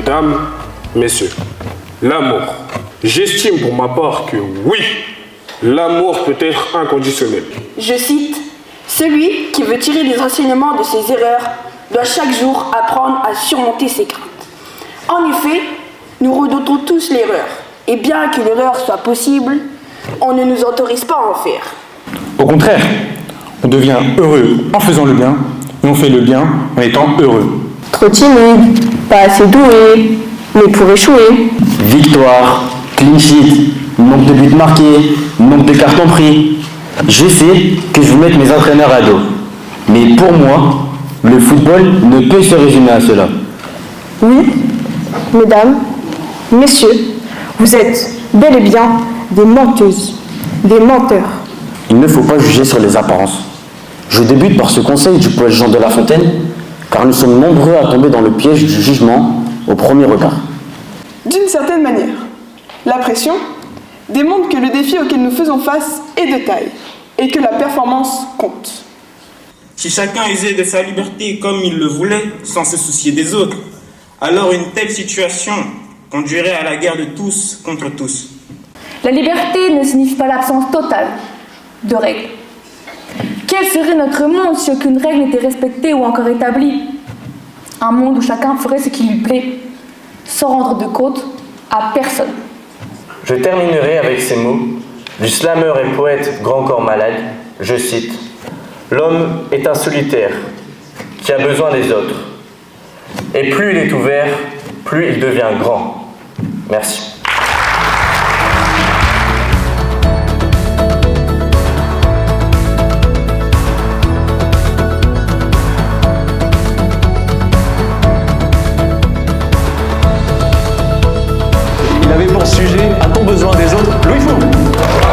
Mesdames, messieurs, l'amour. J'estime pour ma part que oui, l'amour peut être inconditionnel. Je cite, « Celui qui veut tirer des enseignements de ses erreurs doit chaque jour apprendre à surmonter ses craintes. » En effet, nous redoutons tous l'erreur. Et bien que l'erreur soit possible, on ne nous autorise pas à en faire. Au contraire, on devient heureux en faisant le bien, et on fait le bien en étant heureux. Trop timide, pas assez doué, mais pour échouer. Victoire, clean sheet, nombre de buts marqués, nombre de cartons pris. Je sais que je vais mettre mes entraîneurs à dos. Mais pour moi, le football ne peut se résumer à cela. Oui, mesdames, messieurs, vous êtes bel et bien des menteuses, des menteurs. Il ne faut pas juger sur les apparences. Je débute par ce conseil du poète Jean de La Fontaine, car nous sommes nombreux à tomber dans le piège du jugement au premier regard. D'une certaine manière, la pression démontre que le défi auquel nous faisons face est de taille et que la performance compte. Si chacun usait de sa liberté comme il le voulait, sans se soucier des autres, alors une telle situation conduirait à la guerre de tous contre tous. La liberté ne signifie pas l'absence totale de règles. Quel serait notre monde si aucune règle n'était respectée ou encore établie? Un monde où chacun ferait ce qui lui plaît, sans rendre de compte à personne. Je terminerai avec ces mots du slammer et poète Grand Corps Malade. Je cite: « L'homme est un solitaire qui a besoin des autres. Et plus il est ouvert, plus il devient grand. » Merci. Il avait pour sujet « A-t-on besoin des autres ?» Louis Fou.